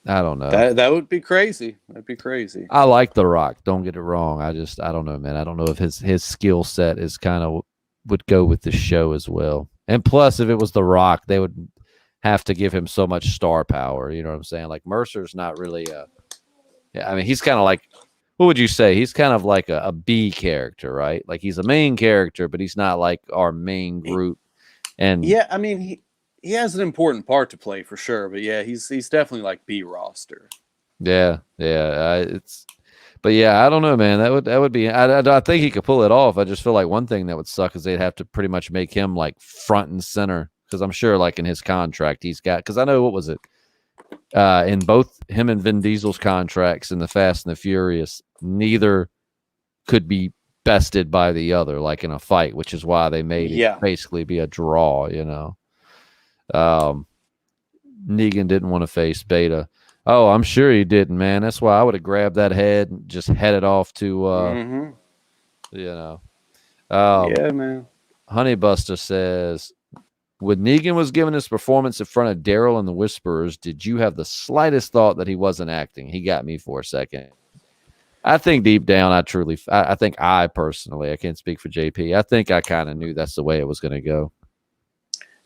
I don't know. That would be crazy. That'd be crazy. I like The Rock. Don't get it wrong. I don't know, man. I don't know if his skill set is kind of would go with the show as well. And plus, if it was The Rock, they would have to give him so much star power. You know what I'm saying? Like Mercer's not really I mean, he's kind of like, what would you say? He's kind of like a B character, right? Like he's a main character, but he's not like our main group. And yeah, I mean, he has an important part to play for sure, but yeah, he's definitely like B roster. Yeah. But yeah, I don't know, man. That would be. I think he could pull it off. I just feel like one thing that would suck is they'd have to pretty much make him like front and center because I'm sure like in his contract he's got. Because I know what was it in both him and Vin Diesel's contracts in the Fast and the Furious, neither could be bested by the other like in a fight, which is why they made it basically be a draw. Negan didn't want to face Beta. Oh, I'm sure he didn't, man. That's why I would have grabbed that head and just headed off to, yeah, man. Honeybuster says, when Negan was giving his performance in front of Daryl and the Whisperers, did you have the slightest thought that he wasn't acting? He got me for a second. I think deep down, I think I personally, I can't speak for JP. I think I kind of knew that's the way it was going to go.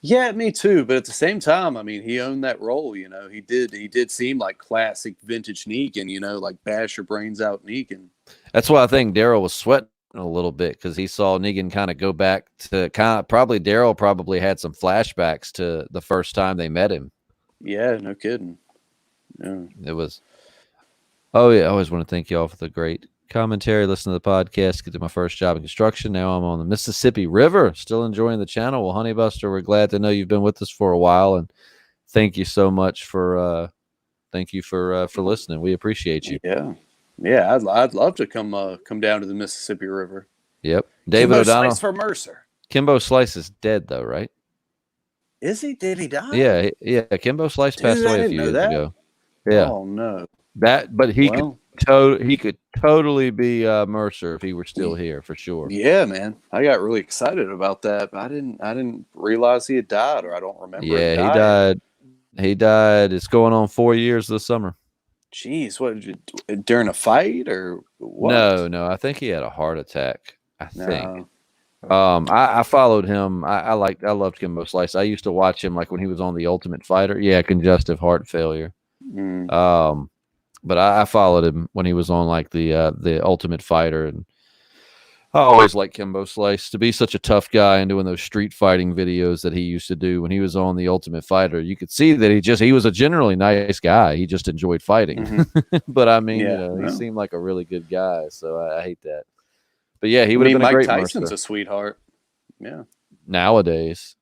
Yeah, me too. But at the same time, I mean, he owned that role. He did seem like classic vintage Negan. Like bash your brains out Negan. That's why I think Daryl was sweating a little bit because he saw Negan kind of go back to Daryl probably had some flashbacks to the first time they met him. Yeah, no kidding. Yeah. It was. Oh yeah, I always want to thank y'all for the great commentary. Listen to the podcast. Get to my first job in construction. Now I'm on the Mississippi River. Still enjoying the channel. Well, Honeybuster, we're glad to know you've been with us for a while, and thank you so much for listening. We appreciate you. Yeah. I'd love to come down to the Mississippi River. Yep. David Kimbo O'Donnell Slice for Mercer. Kimbo Slice is dead though, right? Is he? Did he die? Yeah. Kimbo Slice passed away a few years ago. Yeah. Oh no. But he could totally be Mercer if he were still here for sure. Yeah, man. I got really excited about that. I didn't realize he had died, or I don't remember. Yeah, he died. He died. It's going on 4 years this summer. Jeez, what, during a fight or what? No. I think he had a heart attack. I think. I followed him. I loved Kimbo Slice. I used to watch him like when he was on The Ultimate Fighter. Yeah, congestive heart failure. But I followed him when he was on like the Ultimate Fighter, and I always liked Kimbo Slice to be such a tough guy and doing those street fighting videos that he used to do when he was on the Ultimate Fighter. You could see that he was a generally nice guy. He just enjoyed fighting. But I mean, he seemed like a really good guy. So I hate that. But yeah, he would have been a great Mike Tyson's Mercer. a sweetheart. Yeah. Nowadays.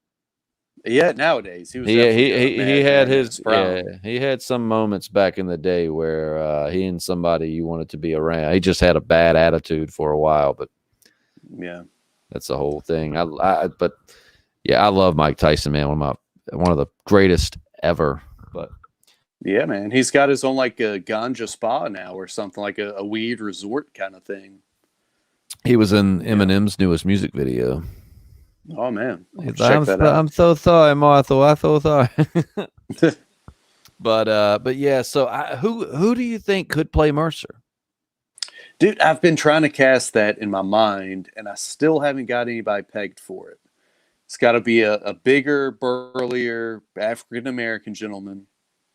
Yeah, nowadays he had he had some moments back in the day where he and somebody you wanted to be around. He just had a bad attitude for a while, but yeah, that's the whole thing. I love Mike Tyson, man. One of the greatest ever. But yeah, man, he's got his own like a ganja spa now or something, like a weed resort kind of thing. He was in Eminem's newest music video. Oh man, I'm so sorry, Martha. I'm so sorry. But yeah. So who do you think could play Mercer? Dude, I've been trying to cast that in my mind, and I still haven't got anybody pegged for it. It's got to be a bigger, burlier African American gentleman.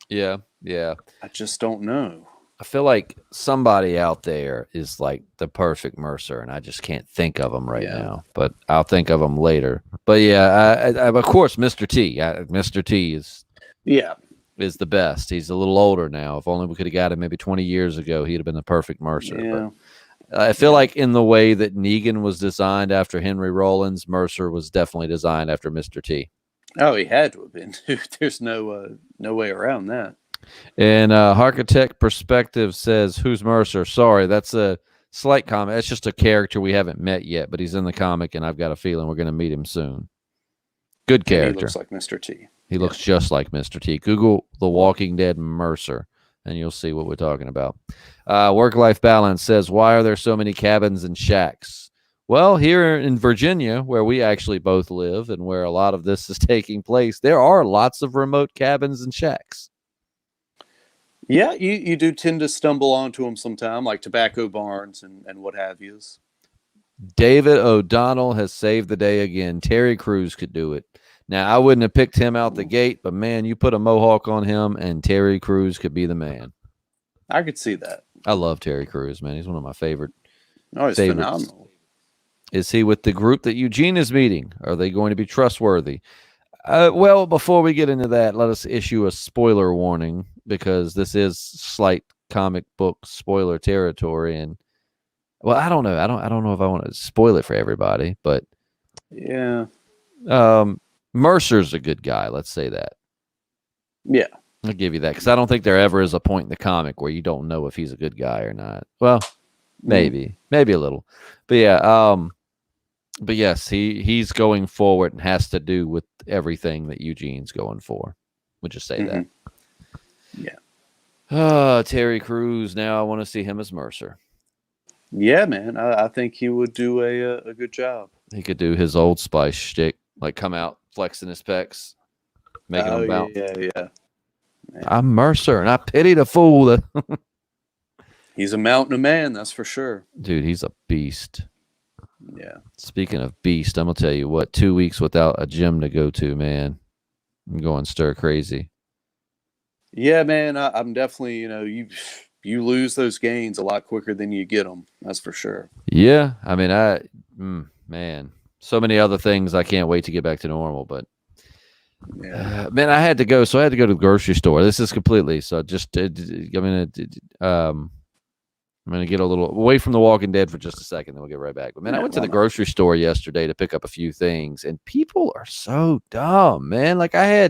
Yeah, yeah. I just don't know. I feel like somebody out there is like the perfect Mercer, and I just can't think of them right now. But I'll think of them later. But yeah, of course, Mr. T. Mr. T is the best. He's a little older now. If only we could have got him maybe 20 years ago, he'd have been the perfect Mercer. Yeah. But I feel like in the way that Negan was designed after Henry Rollins, Mercer was definitely designed after Mr. T. Oh, he had to have been. There's no way around that. And Architect Perspective says, "Who's Mercer?" Sorry, that's a slight comment. It's just a character we haven't met yet, but he's in the comic, and I've got a feeling we're going to meet him soon. Good character. He looks like Mr. T. He looks just like Mr. T. Google The Walking Dead Mercer, and you'll see what we're talking about. Work-Life Balance says, "Why are there so many cabins and shacks?" Well, here in Virginia, where we actually both live and where a lot of this is taking place, there are lots of remote cabins and shacks. Yeah, you do tend to stumble onto them sometime, like tobacco barns and what have yous. David O'Donnell has saved the day again. Terry Crews could do it. Now, I wouldn't have picked him out the gate, but man, you put a mohawk on him and Terry Crews could be the man. I could see that. I love Terry Crews, man. He's one of my favorite. Oh, he's phenomenal. Is he with the group that Eugene is meeting? Are they going to be trustworthy? Well, before we get into that, let us issue a spoiler warning because this is slight comic book spoiler territory. And well, I don't know. I don't know if I want to spoil it for everybody, but yeah. Mercer's a good guy. Let's say that. Yeah. I'll give you that because I don't think there ever is a point in the comic where you don't know if he's a good guy or not. Well, maybe a little, but yeah. But yes, he's going forward and has to do with everything that Eugene's going for. We'll just say that. Yeah. Terry Crews. Now I want to see him as Mercer. Yeah, man. I think he would do a good job. He could do his Old Spice shtick, like come out flexing his pecs, making them bounce. Yeah. Man. I'm Mercer, and I pity the fool. He's a mountain of man, that's for sure. Dude, he's a beast. Yeah. Speaking of beast, I'm gonna tell you what. 2 weeks without a gym to go to, man. I'm going stir crazy. Yeah, man. I'm definitely, you lose those gains a lot quicker than you get them. That's for sure. Yeah, I mean, man, so many other things. I can't wait to get back to normal. But man, I had to go. So I had to go to the grocery store. This is completely. So just, I'm going to get a little away from The Walking Dead for just a second, then we'll get right back. But, man, I went to the grocery store yesterday to pick up a few things, and people are so dumb, man. Like, they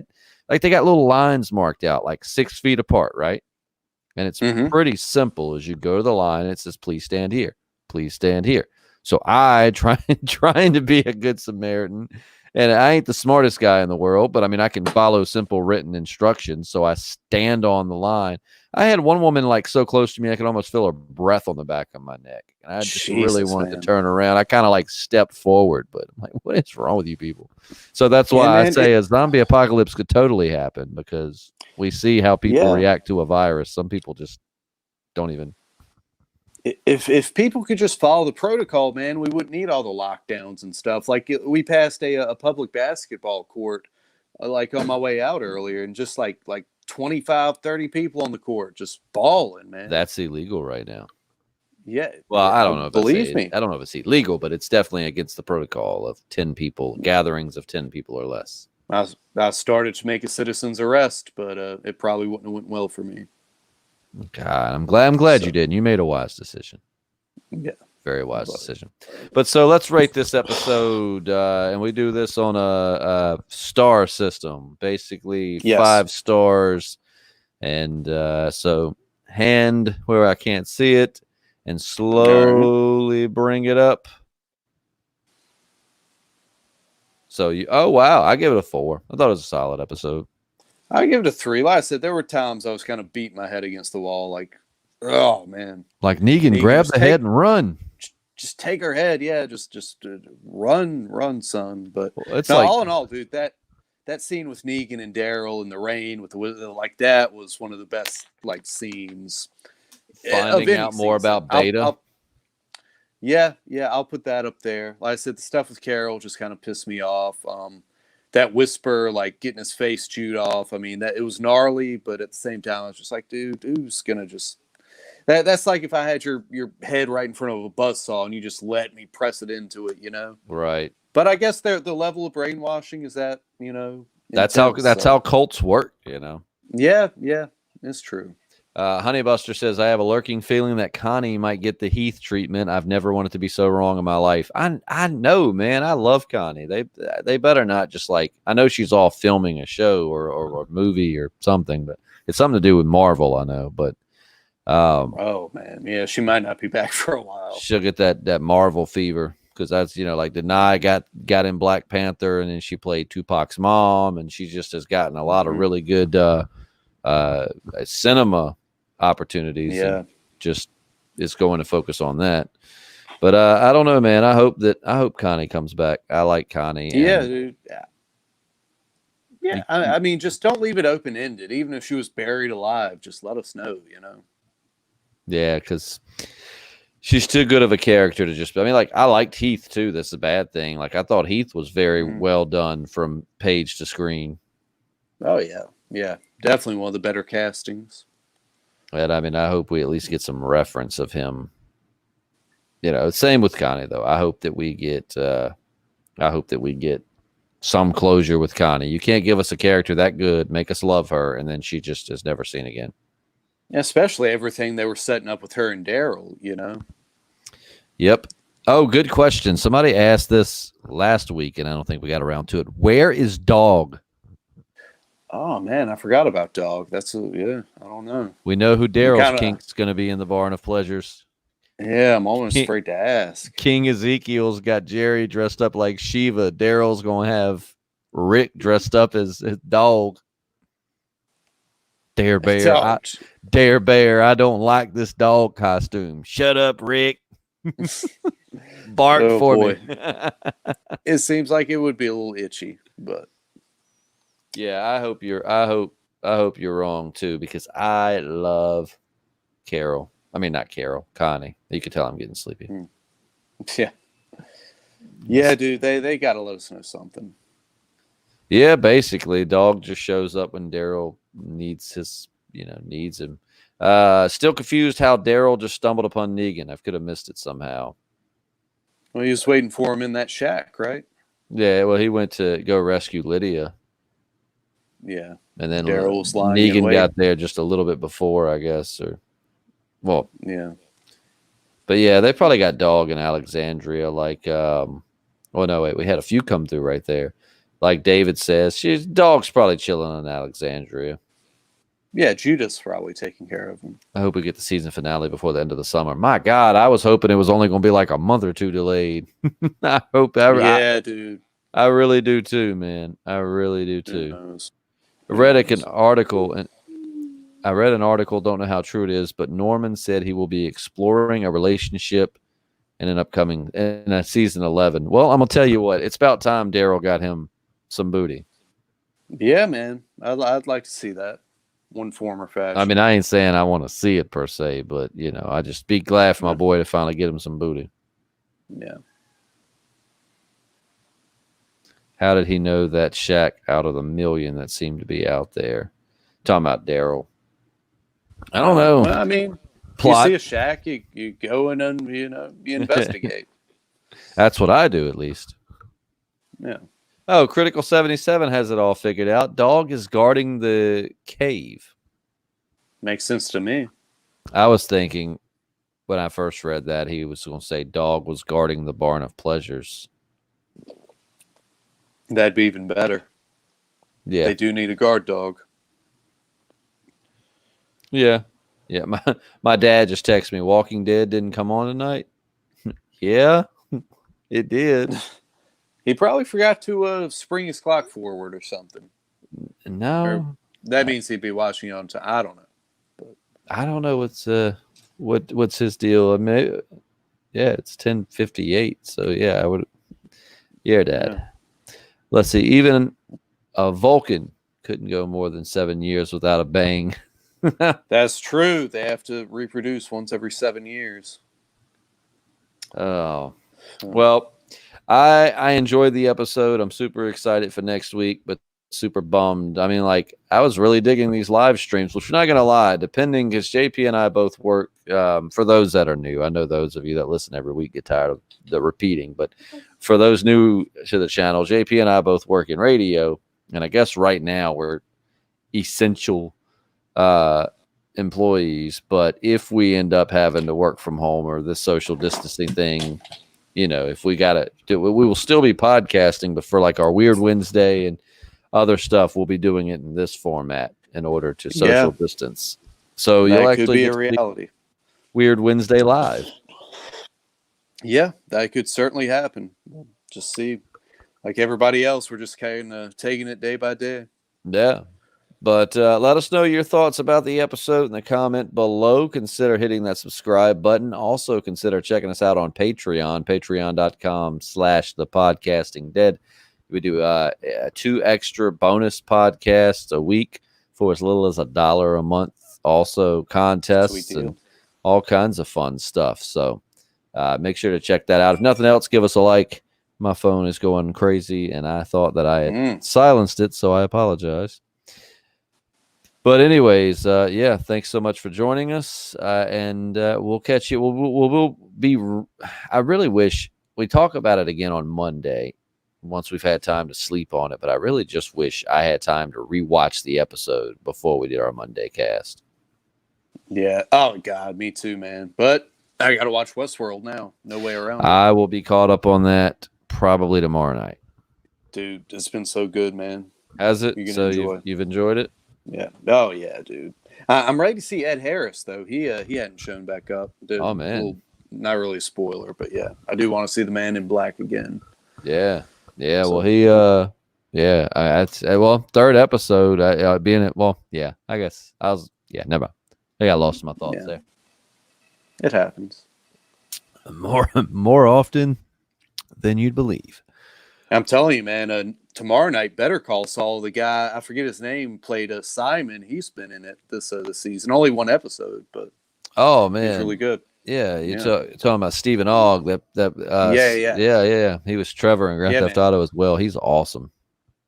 got little lines marked out, like 6 feet apart, right? And it's pretty simple. As you go to the line, it says, please stand here. Please stand here. So I trying to be a good Samaritan, and I ain't the smartest guy in the world, but, I mean, I can follow simple written instructions, so I stand on the line. I had one woman like so close to me, I could almost feel her breath on the back of my neck. And I just really wanted to turn around. I kind of like stepped forward, but I'm like, what is wrong with you people? So that's why I say a zombie apocalypse could totally happen because we see how people react to a virus. Some people just don't even. If people could just follow the protocol, man, we wouldn't need all the lockdowns and stuff. Like we passed a public basketball court like on my way out earlier, and just like 25, 30 people on the court just balling, man. That's illegal right now. Yeah. Well, I don't know. Believe me. I don't know if it's illegal, but it's definitely against the protocol of 10 people, gatherings of 10 people or less. I started to make a citizen's arrest, but it probably wouldn't have went well for me. God, I'm glad you did. You made a wise decision. Yeah. Very wise decision. But so let's rate this episode, and we do this on a star system, basically 5 stars. And so hand where I can't see it and slowly bring it up. So oh wow, I give it a 4. I thought it was a solid episode. I give it a 3. Like I said, there were times I was kind of beating my head against the wall, like, oh man, like Negan grab the head and run. Just take her head, yeah. Just run, son. But it's all in all, dude, that that scene with Negan and Daryl in the rain with the like that was one of the best like scenes of Finding any out more season. about Beta. Yeah, I'll put that up there. Like I said, the stuff with Carol just kind of pissed me off. That Whisper, like getting his face chewed off. I mean, that it was gnarly, but at the same time, I was just like, dude, who's gonna just that's like if I had your head right in front of a buzzsaw and you just let me press it into it, you know? Right. But I guess the level of brainwashing is that, you know, That's intense, how cults work, you know. Yeah, it's true. Honeybuster says, I have a lurking feeling that Connie might get the Heath treatment. I've never wanted to be so wrong in my life. I know, man. I love Connie. They better not just like, I know she's all filming a show or a movie or something, but it's something to do with Marvel, I know. But oh man, yeah, she might not be back for a while. She'll get that Marvel fever because that's, you know, like Denai got in Black Panther and then she played Tupac's mom, and she just has gotten a lot of really good cinema opportunities. Yeah, and just is going to focus on that. But I don't know, man. I hope Connie comes back. I like Connie. Yeah, dude. Yeah. I mean, just don't leave it open ended. Even if she was buried alive, just let us know. You know. Yeah, because she's too good of a character to just. I mean, like I liked Heath too. That's a bad thing. Like I thought Heath was very well done from page to screen. Oh yeah, definitely one of the better castings. And I mean, I hope we at least get some reference of him. You know, same with Connie though. I hope that we get. I hope that we get some closure with Connie. You can't give us a character that good, make us love her, and then she just is never seen again. Especially everything they were setting up with her and Daryl, you know? Yep. Oh, good question. Somebody asked this last week, and I don't think we got around to it. Where is Dog? Oh, man, I forgot about Dog. I don't know. We know who Daryl's kink's going to be in the Barn of Pleasures. Yeah, I'm almost afraid to ask. King Ezekiel's got Jerry dressed up like Shiva. Daryl's going to have Rick dressed up as his dog. Dare Bear. Dare Bear, I don't like this dog costume. Shut up, Rick. Bark for me. It seems like it would be a little itchy, but yeah, I hope you're wrong too, because I love Carol. I mean, not Carol, Connie. You can tell I'm getting sleepy. Yeah, dude. They gotta let us know something. Yeah, basically, Dog just shows up when Daryl needs him. Still confused how Daryl just stumbled upon Negan. I could have missed it somehow. Well, he was waiting for him in that shack, right? Yeah, well, he went to go rescue Lydia. Yeah, and then Daryl was lying. Negan got there just a little bit before, I guess, yeah. But yeah, they probably got Dog in Alexandria. Like, oh no, wait, we had a few come through right there. Like David says, Dog's probably chilling in Alexandria. Yeah, Judith's probably taking care of him. I hope we get the season finale before the end of the summer. My God, I was hoping it was only going to be like a month or two delayed. I hope. Dude. I really do too, man. I really do too. I read an article, don't know how true it is, but Norman said he will be exploring a relationship in a season 11. Well, I'm going to tell you what, it's about time Daryl got him some booty. Yeah, man. I'd like to see that. One form or fashion. I mean, I ain't saying I want to see it per se, but you know, I just be glad for my boy to finally get him some booty. Yeah. How did he know that shack out of the million that seemed to be out there? Talking about Daryl. I don't know. Well, I mean, you see a shack, you go and then you investigate. That's what I do, at least. Yeah. Oh, Critical 77 has it all figured out. Dog is guarding the cave. Makes sense to me. I was thinking when I first read that he was going to say Dog was guarding the Barn of Pleasures. That'd be even better. Yeah. They do need a guard dog. Yeah. Yeah. My dad just texted me, Walking Dead didn't come on tonight. Yeah, it did. He probably forgot to spring his clock forward or something. No. Or that means he'd be watching on time. I don't know. But I don't know what's his deal. I mean, yeah, it's 10:58. So yeah, I would. Yeah, Dad. Yeah. Let's see. Even Vulcan couldn't go more than 7 years without a bang. That's true. They have to reproduce once every 7 years. Oh, well, I enjoyed the episode. I'm super excited for next week, but super bummed. I mean, like, I was really digging these live streams, which, I'm not going to lie, depending, because JP and I both work, for those that are new, I know those of you that listen every week get tired of the repeating, but for those new to the channel, JP and I both work in radio, and I guess right now we're essential employees, but if we end up having to work from home or this social distancing thing, if we gotta do it, we will still be podcasting, but for like our Weird Wednesday and other stuff, we'll be doing it in this format in order to social distance. So that you'll could actually be get a reality. Weird Wednesday live. Yeah, that could certainly happen. Just see, like everybody else, we're just kind of taking it day by day. Yeah. But let us know your thoughts about the episode in the comment below. Consider hitting that subscribe button. Also consider checking us out on Patreon, patreon.com/thepodcastingdead. We do 2 extra bonus podcasts a week for as little as $1 a month. Also contests and all kinds of fun stuff. So make sure to check that out. If nothing else, give us a like. My phone is going crazy, and I thought that I had silenced it, so I apologize. But anyways, thanks so much for joining us, and we'll catch you. We'll be. I really wish we talk about it again on Monday once we've had time to sleep on it. But I really just wish I had time to rewatch the episode before we did our Monday cast. Yeah. Oh God, me too, man. But I got to watch Westworld now. No way around it. I will be caught up on that probably tomorrow night. Dude, it's been so good, man. Has it? So you've enjoyed it? Yeah. Oh yeah, dude. I'm ready to see Ed Harris though. He hadn't shown back up. Oh man. Not really a spoiler, but yeah, I do want to see the Man in Black again. Yeah. Yeah. So, well, third episode. Being it. Well, yeah. I guess I was. Yeah. Never mind. I got lost in my thoughts there. It happens. More often than you'd believe. I'm telling you, man. Tomorrow night, Better Call Saul. The guy, I forget his name, played Simon. He's been in it this season. Only 1 episode, but oh man, he's really good. Yeah, you're talking about Stephen Ogg. Yeah. He was Trevor in Grand Theft Auto as well. He's awesome.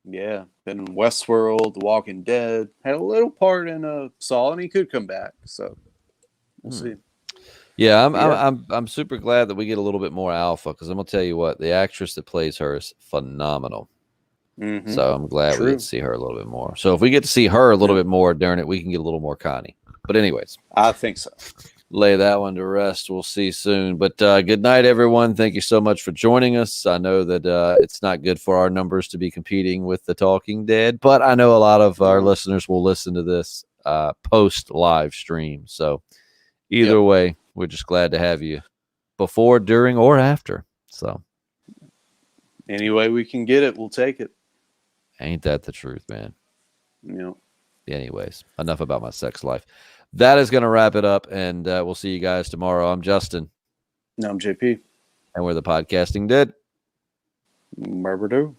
Yeah, been in Westworld, The Walking Dead. Had a little part in Saul, and he could come back. So we'll see. Yeah, I'm super glad that we get a little bit more alpha, because I'm gonna tell you what, the actress that plays her is phenomenal. Mm-hmm. So I'm glad we get to see her a little bit more. So if we get to see her a little bit more during it, we can get a little more Connie. But anyways, I think so. Lay that one to rest. We'll see soon. But good night, everyone. Thank you so much for joining us. I know that it's not good for our numbers to be competing with The Talking Dead, but I know a lot of our listeners will listen to this post live stream. So either way, we're just glad to have you before, during, or after. So any way we can get it, we'll take it. Ain't that the truth, man? Yeah. Anyways, enough about my sex life. That is going to wrap it up, and we'll see you guys tomorrow. I'm Justin. No, I'm JP. And we're the Podcasting Dead. Murder.